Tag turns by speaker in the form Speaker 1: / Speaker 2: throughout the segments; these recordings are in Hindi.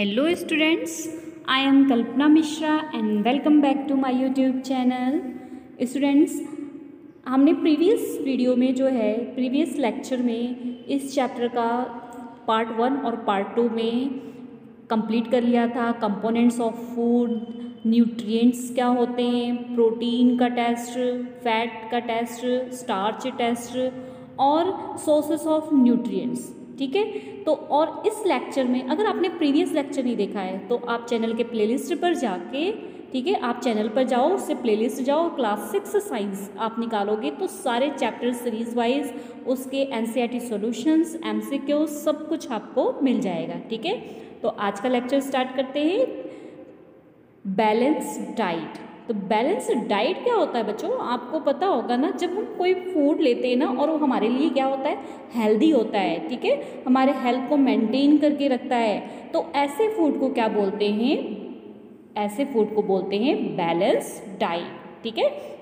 Speaker 1: Hello students, I am Kalpana Mishra and welcome back to my YouTube channel. Students, हमने प्रीवियस वीडियो में जो है प्रीवियस लेक्चर में इस चैप्टर का पार्ट 1 और पार्ट 2 में कंप्लीट कर लिया था। कंपोनेंट्स ऑफ फूड, न्यूट्रिएंट्स क्या होते हैं, प्रोटीन का टेस्ट, फैट का टेस्ट, स्टार्च टेस्ट और सोर्सेस ऑफ न्यूट्रिएंट्स। ठीक है, तो और इस लेक्चर में अगर आपने प्रीवियस लेक्चर नहीं देखा है तो आप चैनल के प्लेलिस्ट पर जाके, ठीक है, आप चैनल पर जाओ, उससे प्लेलिस्ट जाओ, क्लास 6 साइंस आप निकालोगे तो सारे चैप्टर सीरीज वाइज उसके एनसीईआरटी सॉल्यूशंस, एमसीक्यू सब कुछ आपको मिल जाएगा। ठीक है, तो आज का लेक्चर स्टार्ट करते हैं। Balance diet. तो बैलेंस डाइट क्या होता है बच्चों, आपको पता होगा ना, जब हम कोई फूड लेते हैं ना और वो हमारे लिए क्या होता है, हेल्दी होता है। ठीक है, हमारे हेल्थ को मेंटेन करके रखता है, तो ऐसे फूड को क्या बोलते हैं, ऐसे फूड को बोलते हैं बैलेंस डाइट। ठीक है,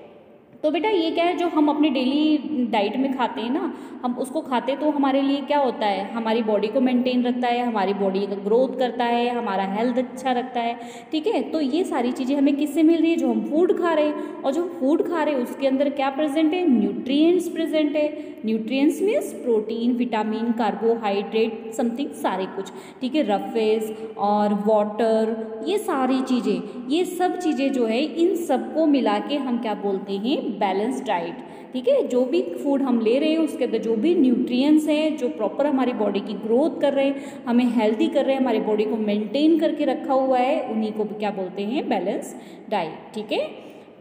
Speaker 1: तो बेटा ये क्या है जो हम अपने डेली डाइट में खाते हैं ना, हम उसको खाते तो हमारे लिए क्या होता है, हमारी बॉडी को मेंटेन रखता है, हमारी बॉडी का ग्रोथ करता है, हमारा हेल्थ अच्छा रखता है। ठीक है, तो ये सारी चीज़ें हमें किससे मिल रही है, जो हम फूड खा रहे हैं। और जो फूड खा रहे हैं उसके अंदर क्या प्रेजेंट है, न्यूट्रिएंट्स प्रेजेंट है। Nutrients means protein, vitamin, carbohydrate, something सारे कुछ। ठीक है, रफेज और वाटर, ये सारी चीज़ें, ये सब चीज़ें जो है इन सबको मिला के हम क्या बोलते हैं, बैलेंस डाइट। ठीक है, जो भी फूड हम ले रहे हैं उसके अंदर जो भी न्यूट्रिएंट्स हैं जो प्रॉपर हमारी बॉडी की ग्रोथ कर रहे हैं, हमें हेल्दी कर रहे हैं, हमारी बॉडी को मेंटेन करके रखा हुआ है, उन्हीं को क्या बोलते हैं, बैलेंस डाइट। ठीक है,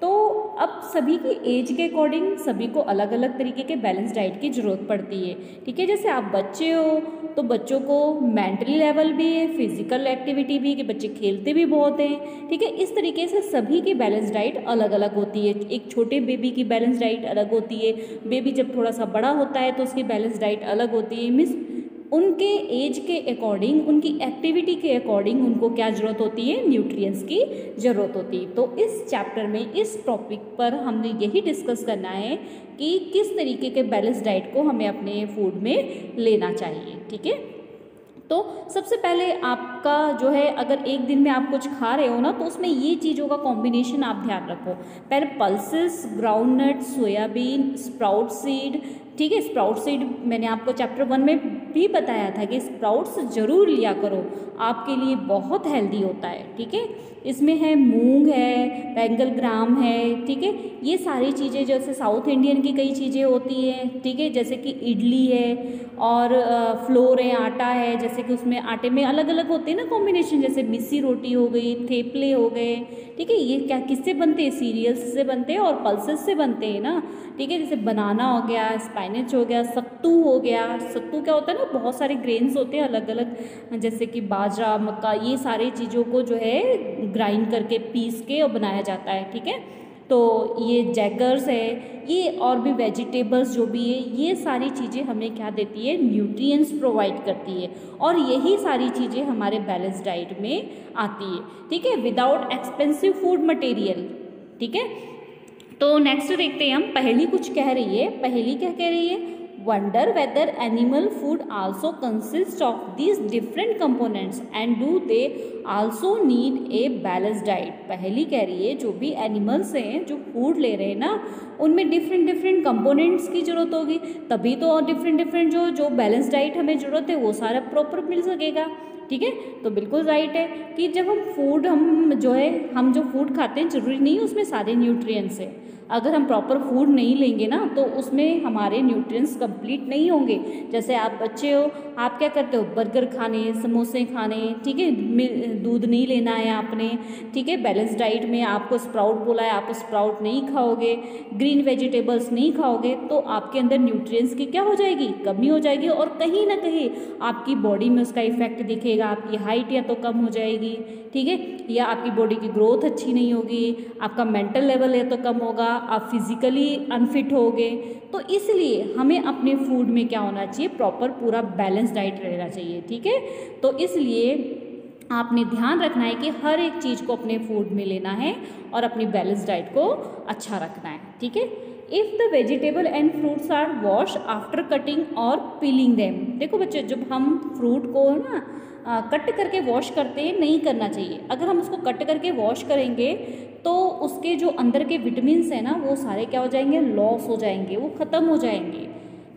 Speaker 1: तो अब सभी की एज के अकॉर्डिंग सभी को अलग अलग तरीके के बैलेंस डाइट की ज़रूरत पड़ती है। ठीक है, जैसे आप बच्चे हो तो बच्चों को मेंटली लेवल भी है, फिजिकल एक्टिविटी भी, कि बच्चे खेलते भी बहुत हैं। ठीक है, इस तरीके से सभी की बैलेंस डाइट अलग अलग होती है। एक छोटे बेबी की बैलेंस डाइट अलग होती है, बेबी जब थोड़ा सा बड़ा होता है तो उसकी बैलेंस डाइट अलग होती है। मीन्स उनके एज के अकॉर्डिंग, उनकी एक्टिविटी के अकॉर्डिंग उनको क्या ज़रूरत होती है, न्यूट्रिएंट्स की ज़रूरत होती है। तो इस चैप्टर में इस टॉपिक पर हमने यही डिस्कस करना है कि किस तरीके के बैलेंस डाइट को हमें अपने फूड में लेना चाहिए। ठीक है, तो सबसे पहले आपका जो है, अगर एक दिन में आप कुछ खा रहे हो ना तो उसमें ये चीज़ों का कॉम्बिनेशन आप ध्यान रखो। पहले pulses, groundnut, soybean, sprout seed. ठीक है, स्प्राउट सीड मैंने आपको चैप्टर 1 में भी बताया था कि स्प्राउट्स जरूर लिया करो, आपके लिए बहुत हेल्दी होता है। ठीक है, इसमें है मूंग है, बैंगल ग्राम है। ठीक है, ये सारी चीज़ें जैसे साउथ इंडियन की कई चीज़ें होती हैं। ठीक है, जैसे कि इडली है और फ्लोर है, आटा है, जैसे कि उसमें आटे में अलग अलग होते हैं ना कॉम्बिनेशन, जैसे मिस्सी रोटी हो गई, थेपले हो गए। ठीक है, ये क्या किससे बनते हैं, सीरियल्स से बनते हैं और पल्सेस से बनते हैं ना। ठीक है, जैसे बनाना हो गया, स्पाइनेच हो गया, सत्तू हो गया। सत्तू क्या होता है ना, बहुत सारे ग्रेन्स होते हैं अलग अलग, जैसे कि बाजरा, मक्का, ये सारी चीज़ों को जो है ग्राइंड करके पीस के और बनाया जाता है। ठीक है, तो ये जैगर्स है, ये और भी वेजिटेबल्स जो भी है, ये सारी चीज़ें हमें क्या देती है, न्यूट्रिएंट्स प्रोवाइड करती है, और यही सारी चीज़ें हमारे बैलेंस डाइट में आती है। ठीक है, विदाउट एक्सपेंसिव फूड मटेरियल। ठीक है, तो नेक्स्ट देखते हैं हम, पहेली कुछ कह रही है। पहेली क्या कह रही है, wonder whether animal food also consist of these different components and do they also need a balance diet. पहली कह रही है जो भी एनिमल्स हैं जो फूड ले रहे हैं ना, उनमें डिफरेंट डिफरेंट कंपोनेंट्स की जरूरत होगी, तभी तो और डिफरेंट डिफरेंट जो बैलेंस डाइट हमें जरूरत है वो सारा प्रॉपर मिल सकेगा। ठीक है, तो बिल्कुल राइट है कि जब हम फूड, हम जो फूड खाते हैं जरूरी नहीं उसमें सारे न्यूट्रिएंट्स हैं। अगर हम प्रॉपर फूड नहीं लेंगे ना तो उसमें हमारे न्यूट्रिएंट्स कंप्लीट नहीं होंगे। जैसे आप बच्चे हो, आप क्या करते हो, बर्गर खाने, समोसे खाने। ठीक है, दूध नहीं लेना है आपने। ठीक है, बैलेंस डाइट में आपको स्प्राउट बोला है, आप स्प्राउट नहीं खाओगे, ग्रीन वेजिटेबल्स नहीं खाओगे, तो आपके अंदर न्यूट्रिएंट्स की क्या हो जाएगी, कमी हो जाएगी, और कहीं ना कहीं आपकी बॉडी में उसका इफेक्ट दिखेगा। आपकी हाइट या तो कम हो जाएगी, ठीक है, या आपकी बॉडी की ग्रोथ अच्छी नहीं होगी, आपका मेंटल लेवल या तो कम होगा, आप फिजिकली अनफिट होगे। तो इसलिए हमें अपने फूड में क्या होना चाहिए, प्रॉपर पूरा बैलेंस डाइट रहना चाहिए। ठीक है, तो इसलिए आपने ध्यान रखना है कि हर एक चीज़ को अपने फूड में लेना है और अपनी बैलेंस डाइट को अच्छा रखना है। ठीक है, if the vegetable and fruits are wash after cutting और पीलिंग देम। देखो बच्चे, जब हम फ्रूट को ना कट करके वॉश करते हैं, नहीं करना चाहिए। अगर हम उसको कट करके वॉश करेंगे तो उसके जो अंदर के विटामिन्स हैं ना वो सारे क्या हो जाएंगे, लॉस हो जाएंगे, वो ख़त्म हो जाएंगे।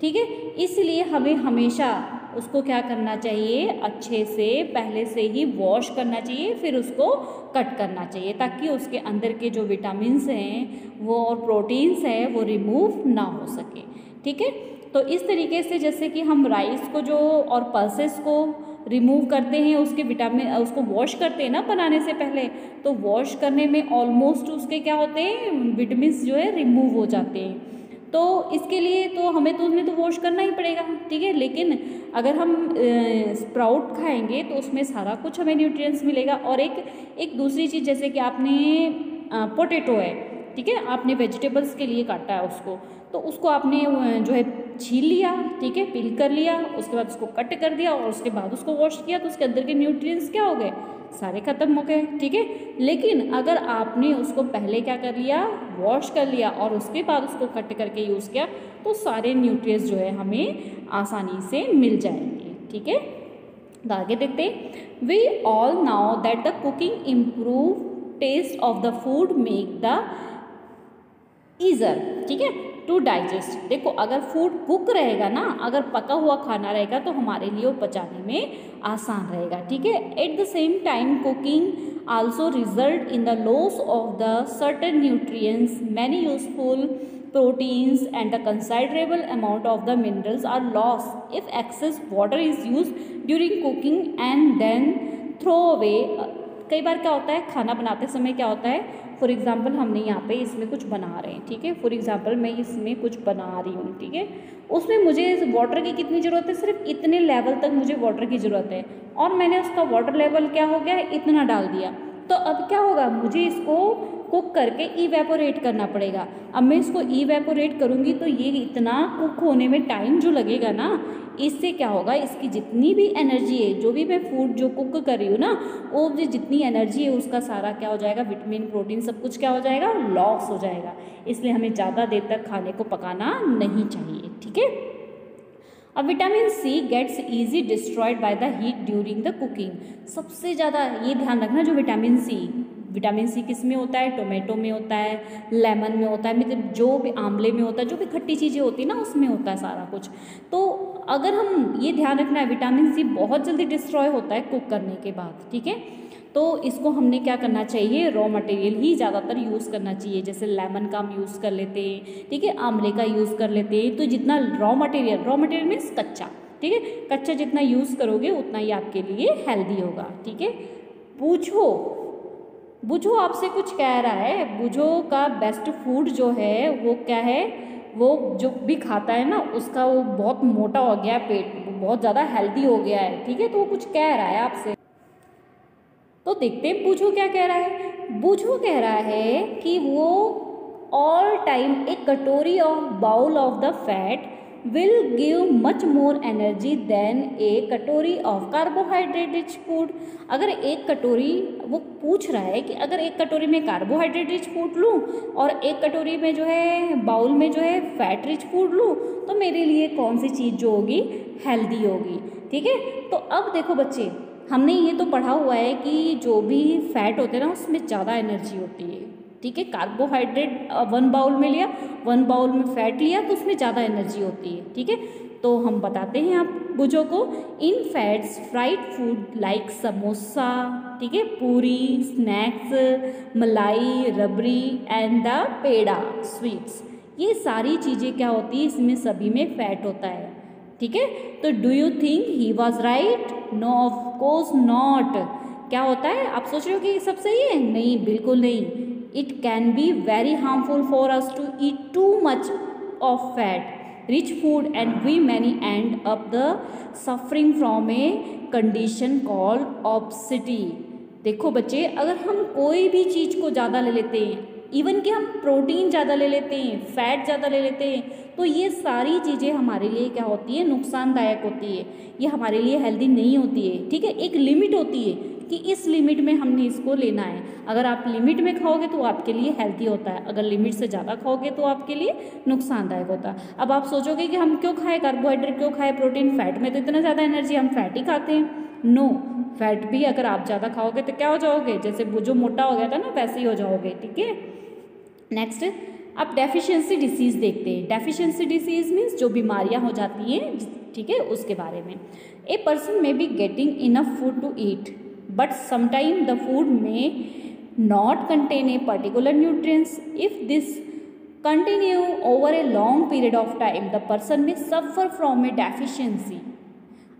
Speaker 1: ठीक है, इसलिए हमें हमेशा उसको क्या करना चाहिए, अच्छे से पहले से ही वॉश करना चाहिए, फिर उसको कट करना चाहिए, ताकि उसके अंदर के जो विटामिन्स हैं वो और प्रोटीन्स हैं वो रिमूव ना हो सके। ठीक है, तो इस तरीके से जैसे कि हम राइस को जो और पल्सेस को रिमूव करते हैं, उसके विटामिन उसको वॉश करते हैं ना बनाने से पहले, तो वॉश करने में ऑलमोस्ट उसके क्या होते हैं, विटामिन्स जो है रिमूव हो जाते हैं। तो इसके लिए तो हमें तो उसमें तो वॉश करना ही पड़ेगा। ठीक है, लेकिन अगर हम स्प्राउट खाएंगे तो उसमें सारा कुछ हमें न्यूट्रिएंट्स मिलेगा। और एक दूसरी चीज़, जैसे कि आपने पोटैटो है, ठीक है, आपने वेजिटेबल्स के लिए काटा है उसको, तो उसको आपने जो है छील लिया, ठीक है, पील कर लिया, उसके बाद उसको कट कर दिया और उसके बाद उसको वॉश किया, तो उसके अंदर के न्यूट्रिएंट्स क्या हो गए, सारे खत्म हो गए। ठीक है, लेकिन अगर आपने उसको पहले क्या कर लिया, वॉश कर लिया और उसके बाद उसको कट करके यूज़ किया, तो सारे न्यूट्रिएंट्स जो है हमें आसानी से मिल जाएंगे। ठीक है, तो आगे देखते हैं। We all now that the cooking improve taste of the food make the easier, ठीक है, टू डाइजेस्ट। देखो, अगर फूड कुक रहेगा ना, अगर पका हुआ खाना रहेगा तो हमारे लिए वो पचाने में आसान रहेगा। ठीक है, at the same time cooking also result in the loss of the certain nutrients, many useful proteins and a considerable amount of the minerals are lost if excess water is used during cooking and then throw away। कई बार क्या होता है, खाना बनाते समय क्या होता है, फॉर एग्जाम्पल हमने यहाँ पे इसमें कुछ बना रहे हैं, ठीक है, फॉर एग्जाम्पल मैं इसमें कुछ बना रही हूँ, ठीक है, उसमें मुझे वाटर की कितनी ज़रूरत है, सिर्फ इतने लेवल तक मुझे वाटर की ज़रूरत है, और मैंने उसका वाटर लेवल क्या हो गया, इतना डाल दिया। तो अब क्या होगा, मुझे इसको कुक करके इवेपोरेट करना पड़ेगा। अब मैं इसको इवेपोरेट करूँगी तो ये इतना कुक होने में टाइम जो लगेगा ना, इससे क्या होगा, इसकी जितनी भी एनर्जी है, जो भी मैं फूड जो कुक कर रही हूँ ना, वो जो जितनी एनर्जी है उसका सारा क्या हो जाएगा, विटामिन प्रोटीन सब कुछ क्या हो जाएगा, लॉस हो जाएगा। इसलिए हमें ज़्यादा देर तक खाने को पकाना नहीं चाहिए। ठीक है, अब vitamin C gets easy destroyed by the heat during the cooking. सबसे ज़्यादा ये ध्यान रखना, जो विटामिन सी किस में होता है, टोमेटो में होता है, लेमन में होता है, मतलब जो भी आंवले में होता है, जो भी खट्टी चीज़ें होती है ना उसमें होता है सारा कुछ। तो अगर हम ये ध्यान रखना है, विटामिन सी बहुत जल्दी डिस्ट्रॉय होता है कुक करने के बाद। ठीक है, तो इसको हमने क्या करना चाहिए, रॉ मटेरियल ही ज़्यादातर यूज़ करना चाहिए। जैसे लेमन का हम यूज़ कर लेते हैं, ठीक है, आंवले का यूज़ कर लेते हैं। तो जितना रॉ मटेरियल मीन्स कच्चा, ठीक है, कच्चा जितना यूज़ करोगे उतना ही आपके लिए हेल्दी होगा। ठीक है, बुझो आपसे कुछ कह रहा है, बुझो का बेस्ट फूड जो है वो क्या है, वो जो भी खाता है ना उसका वो बहुत मोटा हो गया है, पेट बहुत ज़्यादा हेल्दी हो गया है। ठीक है, तो वो कुछ कह रहा है आपसे, तो देखते हैं बुझो क्या कह रहा है। बुझो कह रहा है कि वो all time a katori of bowl of the fat will give much more energy than a katori of carbohydrate rich food. अगर एक कटोरी, वो पूछ रहा है कि अगर एक कटोरी में कार्बोहाइड्रेट रिच फूड लूँ और एक कटोरी में जो है बाउल में जो है फैट रिच फूड लूँ, तो मेरे लिए कौन सी चीज़ जो होगी हेल्दी होगी। ठीक है, तो अब देखो बच्चे, हमने ये तो पढ़ा हुआ है कि जो भी फैट होते हैं ना उसमें ज़्यादा एनर्जी होती है। ठीक है, कार्बोहाइड्रेट 1 बाउल में लिया, 1 बाउल में फैट लिया, तो उसमें ज़्यादा एनर्जी होती है। ठीक है, तो हम बताते हैं आप बुझो को, इन fats fried food like samosa, ठीक है, पूरी, स्नैक्स, मलाई, रबड़ी एंड द पेड़ा स्वीट्स, ये सारी चीज़ें क्या होती है, इसमें सभी में फैट होता है। ठीक है, तो do you think he was right? No, of course not. क्या होता है, आप सोच रहे हो कि ये सब सही है? नहीं, बिल्कुल नहीं। It can be very harmful for us to eat too much of fat rich food and we many end up the suffering from a condition called obesity। देखो बच्चे, अगर हम कोई भी चीज़ को ज़्यादा ले लेते हैं, इवन कि हम प्रोटीन ज़्यादा ले लेते हैं, फैट ज़्यादा ले लेते हैं, तो ये सारी चीज़ें हमारे लिए क्या होती है, नुकसानदायक होती है, ये हमारे लिए हेल्दी नहीं होती है। ठीक है, एक लिमिट होती है कि इस लिमिट में हमने इसको लेना है। अगर आप लिमिट में खाओगे तो आपके लिए हेल्दी होता है, अगर लिमिट से ज़्यादा खाओगे तो आपके लिए नुकसानदायक होता है। अब आप सोचोगे कि हम क्यों खाएं कार्बोहाइड्रेट, क्यों खाएं प्रोटीन, फैट में तो इतना ज़्यादा एनर्जी, हम फैट ही खाते हैं। नो, फैट भी अगर आप ज़्यादा खाओगे तो क्या हो जाओगे, जैसे वो जो मोटा हो गया था ना वैसे ही हो जाओगे, ठीक है। नेक्स्ट अब डेफिशिएंसी डिसीज़ देखते हैं। डेफिशिएंसी डिसीज़ मीन्स जो बीमारियां हो जाती हैं, ठीक है, उसके बारे में। A person may be getting enough food to eat but sometime the food may not contain a particular nutrients. If this continue over a long period of time, the person may suffer from a deficiency.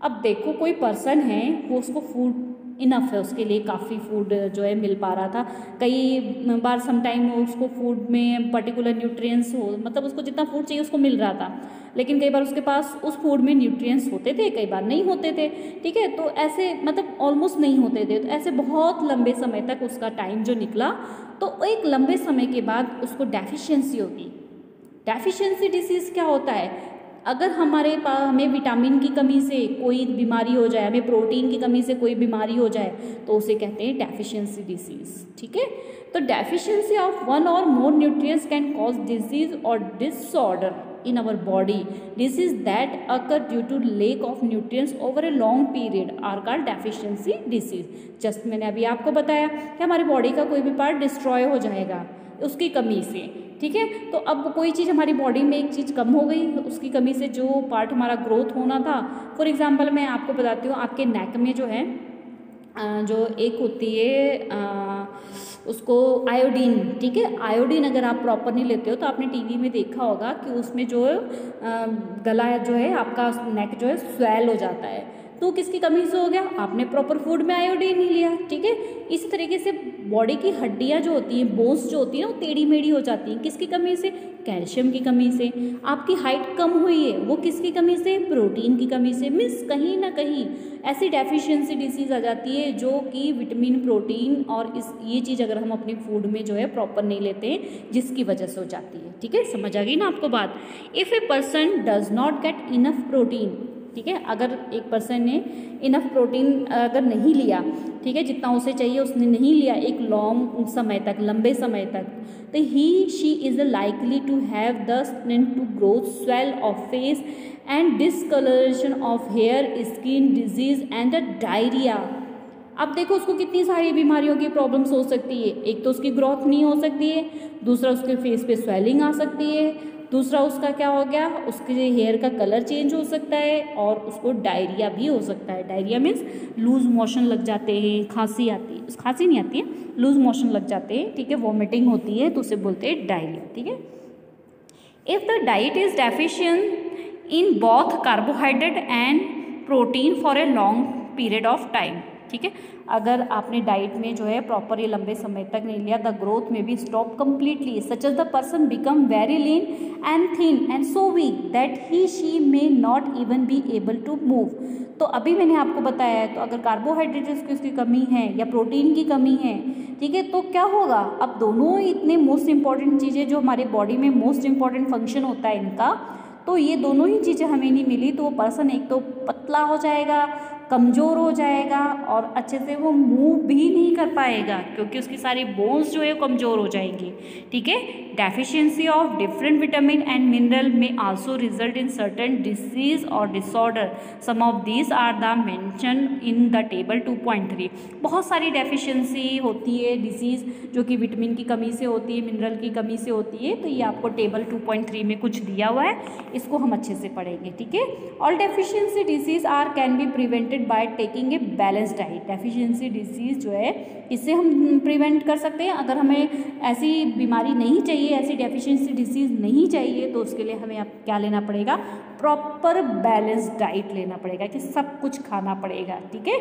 Speaker 1: अब देखो कोई पर्सन है वो उसको फूड इनफ है, उसके लिए काफ़ी फूड जो है मिल पा रहा था, कई बार समटाइम उसको फूड में पर्टिकुलर न्यूट्रिएंट्स हो, मतलब उसको जितना फूड चाहिए उसको मिल रहा था, लेकिन कई बार उसके पास उस फूड में न्यूट्रिएंट्स होते थे, कई बार नहीं होते थे, ठीक है। तो ऐसे मतलब ऑलमोस्ट नहीं होते थे, तो ऐसे बहुत लंबे समय तक उसका टाइम जो निकला, तो एक लंबे समय के बाद उसको डेफिशिएंसी होगी। डेफिशिएंसी डिसीज़ क्या होता है, अगर हमारे पास हमें विटामिन की कमी से कोई बीमारी हो जाए, हमें प्रोटीन की कमी से कोई बीमारी हो जाए, तो उसे कहते हैं डेफिशिएंसी डिसीज़, ठीक है। तो डेफिशिएंसी ऑफ वन और मोर न्यूट्रिएंट्स कैन कॉज डिजीज और disorder in our body. Disease that occur due to lack of nutrients over a long period are called deficiency disease. Just मैंने अभी आपको बताया कि हमारी बॉडी का कोई भी पार्ट डिस्ट्रॉय हो जाएगा उसकी कमी से, ठीक है। तो अब कोई चीज़ हमारी बॉडी में एक चीज़ कम हो गई, उसकी कमी से जो पार्ट हमारा ग्रोथ होना था, फॉर एग्जांपल मैं आपको बताती हूँ, आपके नेक में जो है जो एक होती है उसको आयोडीन, ठीक है, आयोडीन अगर आप प्रॉपर नहीं लेते हो तो आपने टीवी में देखा होगा कि उसमें जो गला जो है आपका नेक जो है स्वेल हो जाता है, तो किसकी कमी से हो गया, आपने प्रॉपर फूड में आयोडीन नहीं लिया, ठीक है। इसी तरीके से बॉडी की हड्डियां जो होती हैं, बोन्स जो होती हैं, वो टेढ़ी मेढ़ी हो जाती हैं, किसकी कमी से, कैल्शियम की कमी से। आपकी हाइट कम हुई है, वो किसकी कमी से, प्रोटीन की कमी से। मीन्स कहीं ना कहीं ऐसी डेफिशिएंसी डिसीज आ जाती है जो कि विटामिन, प्रोटीन और ये चीज़ अगर हम अपने फूड में जो है प्रॉपर नहीं लेते हैं, जिसकी वजह से हो जाती है, ठीक है। समझ आ गई ना आपको बात। If a person does not get enough protein, ठीक है, अगर एक पर्सन ने इनफ प्रोटीन अगर नहीं लिया, ठीक है, जितना उसे चाहिए उसने नहीं लिया एक लॉन्ग समय तक, लंबे समय तक, तो he she is likely to have the to growth, swell of face and discoloration of hair, skin disease and the diarrhoea. अब देखो उसको कितनी सारी बीमारियों की प्रॉब्लम्स हो सकती है, एक तो उसकी ग्रोथ नहीं हो सकती है, दूसरा उसके फेस पे स्वेलिंग आ सकती है, दूसरा उसका क्या हो गया, उसके हेयर का कलर चेंज हो सकता है, और उसको डायरिया भी हो सकता है। डायरिया मीन्स लूज मोशन लग जाते हैं, खांसी आती है, खांसी नहीं आती है, लूज मोशन लग जाते हैं, ठीक है, वॉमिटिंग होती है, तो उसे बोलते हैं डायरिया, ठीक है। If the diet is deficient in both carbohydrate and protein for a long period of time, ठीक है, अगर आपने डाइट में जो है प्रॉपर ये लंबे समय तक नहीं लिया, the growth may be stop completely, such as the person become very lean and thin and so weak that he she may not even be able to move. तो अभी मैंने आपको बताया है, तो अगर कार्बोहाइड्रेट्स की उसकी कमी है या प्रोटीन की कमी है, ठीक है, तो क्या होगा, अब दोनों इतने मोस्ट इंपॉर्टेंट चीज़ें जो हमारी बॉडी में मोस्ट इंपॉर्टेंट फंक्शन होता है इनका, तो ये दोनों ही चीज़ें हमें नहीं मिली, तो वो पर्सन एक तो पतला हो जाएगा, कमज़ोर हो जाएगा, और अच्छे से वो मूव भी नहीं कर पाएगा क्योंकि उसकी सारी बोन्स जो है कमज़ोर हो जाएंगी, ठीक है। Deficiency of different vitamin and mineral में also result in certain disease और disorder, some of these are the mention in the table 2.3। बहुत सारी डेफिशिएंसी होती है, डिसीज़ जो कि विटामिन की कमी से होती है, मिनरल की कमी से होती है, तो ये आपको टेबल 2.3 में कुछ दिया हुआ है, इसको हम अच्छे से पढ़ेंगे, ठीक है। All deficiency disease are can be prevented by taking a balance diet. Deficiency disease जो है इससे हम प्रिवेंट कर सकते हैं, अगर हमें ऐसी बीमारी नहीं चाहिए, ऐसी डेफिशिएंसी डिसीज नहीं चाहिए, तो उसके लिए हमें अब क्या लेना पड़ेगा, प्रॉपर बैलेंस डाइट लेना पड़ेगा, कि सब कुछ खाना पड़ेगा, ठीक है।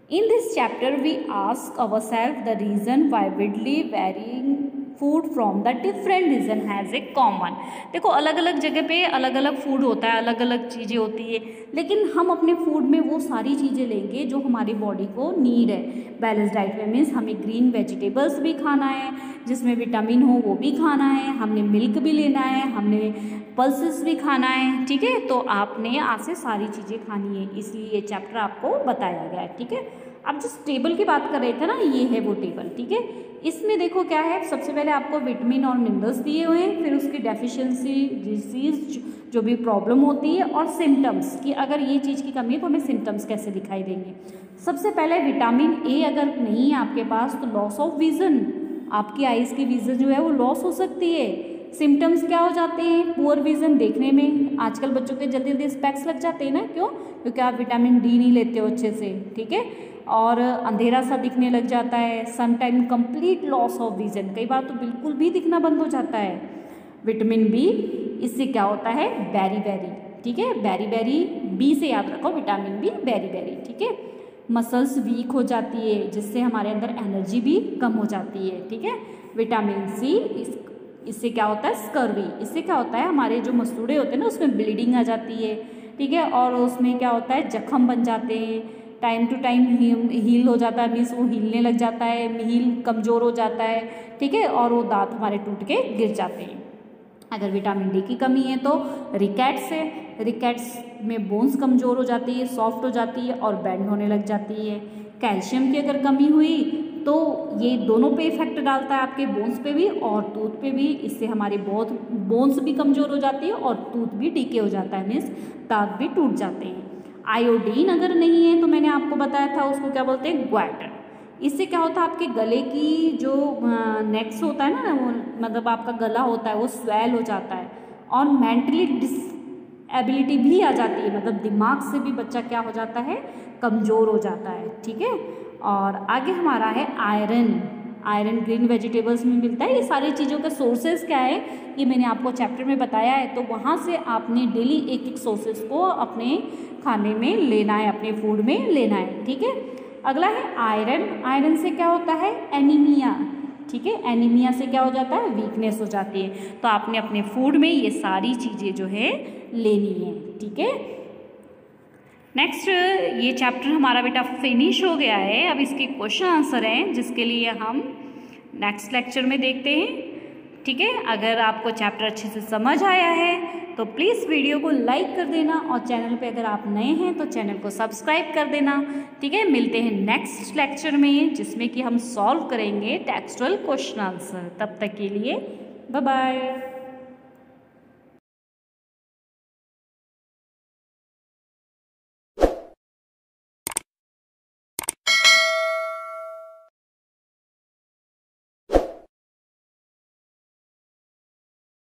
Speaker 1: In this chapter we ask ourselves the reason why widely varying food from the different region has a common. देखो अलग अलग जगह पे अलग अलग फूड होता है, अलग अलग चीज़ें होती है, लेकिन हम अपने फूड में वो सारी चीज़ें लेंगे जो हमारी बॉडी को नीड है। बैलेंस डाइट में मीन्स हमें ग्रीन वेजिटेबल्स भी खाना है, जिसमें विटामिन हो वो भी खाना है, हमने मिल्क भी लेना है, हमने पल्सेस भी खाना है, ठीक है। तो आपने आज से सारी चीज़ें खानी है, इसलिए ये चैप्टर आपको बताया गया है, ठीक है। अब जिस टेबल की बात कर रहे थे ना, ये है वो टेबल, ठीक है। इसमें देखो क्या है, सबसे पहले आपको विटामिन और मिनरल्स दिए हुए हैं, फिर उसकी डेफिशिएंसी, डिजीज जो भी प्रॉब्लम होती है, और सिम्टम्स कि अगर ये चीज़ की कमी है तो हमें सिम्टम्स कैसे दिखाई देंगे। सबसे पहले विटामिन ए अगर नहीं है आपके पास तो लॉस ऑफ विजन, आपकी आइज़ की विजन जो है वो लॉस हो सकती है। सिम्टम्स क्या हो जाते हैं, पुअर विजन, देखने में आजकल बच्चों के जल्दी जल्दी स्पेक्स लग जाते हैं ना, क्यों? क्योंकि आप विटामिन डी नहीं लेते हो अच्छे से, ठीक है। और अंधेरा सा दिखने लग जाता है, some time complete loss of vision, कई बार तो बिल्कुल भी दिखना बंद हो जाता है। विटामिन बी, इससे क्या होता है, बेरी बेरी, ठीक है, बेरी बेरी, बी से याद रखो, विटामिन बी, बेरी बेरी, ठीक है। मसल्स वीक हो जाती है, जिससे हमारे अंदर एनर्जी भी कम हो जाती है, ठीक है। विटामिन सी, इससे क्या होता है, स्कर्वी, इससे क्या होता है, हमारे जो मसूड़े होते हैं ना उसमें ब्लीडिंग आ जाती है, ठीक है। और उसमें क्या होता है, जख्म बन जाते हैं, टाइम टू टाइम हील हो जाता है, मीन्स वो हीलने लग जाता है, हील कमज़ोर हो जाता है, ठीक है। और वो दांत हमारे टूट के गिर जाते हैं। अगर विटामिन डी की कमी है तो रिकेट्स है, रिकेट्स में बोन्स कमज़ोर हो जाती है, सॉफ्ट हो जाती है और बेंड होने लग जाती है। कैल्शियम की अगर कमी हुई तो ये दोनों पे इफेक्ट डालता है, आपके बोन्स पे भी और टूथ पे भी, इससे हमारी बहुत बोन्स भी कमज़ोर हो जाती है और टूथ भी डीके हो जाता है, मीन्स दांत भी टूट जाते हैं। आयोडीन अगर नहीं है तो मैंने आपको बताया था उसको क्या बोलते हैं, ग्वाटर। इससे क्या होता है, आपके गले की जो नेक्स होता है ना, वो मतलब आपका गला होता है वो स्वेल हो जाता है, और मेंटली डिसएबिलिटी भी आ जाती है, मतलब दिमाग से भी बच्चा क्या हो जाता है, कमज़ोर हो जाता है, ठीक है। और आगे हमारा है आयरन। आयरन ग्रीन वेजिटेबल्स में मिलता है। ये सारी चीज़ों के सोर्सेज क्या है ये मैंने आपको चैप्टर में बताया है, तो वहाँ से आपने डेली एक एक सोर्सेज को अपने खाने में लेना है, अपने फूड में लेना है, ठीक है। अगला है आयरन। आयरन से क्या होता है, एनीमिया, ठीक है। एनीमिया से क्या हो जाता है, वीकनेस हो जाती है। तो आपने अपने फूड में ये सारी चीज़ें जो है लेनी है, ठीक है। नेक्स्ट, ये चैप्टर हमारा बेटा फिनिश हो गया है। अब इसके क्वेश्चन आंसर हैं जिसके लिए हम नेक्स्ट लेक्चर में देखते हैं, ठीक है। अगर आपको चैप्टर अच्छे से समझ आया है तो प्लीज़ वीडियो को लाइक कर देना, और चैनल पे अगर आप नए हैं तो चैनल को सब्सक्राइब कर देना, ठीक है। मिलते हैं नेक्स्ट लेक्चर में जिसमें कि हम सॉल्व करेंगे टेक्सचुअल क्वेश्चन आंसर। तब तक के लिए बाय बाय।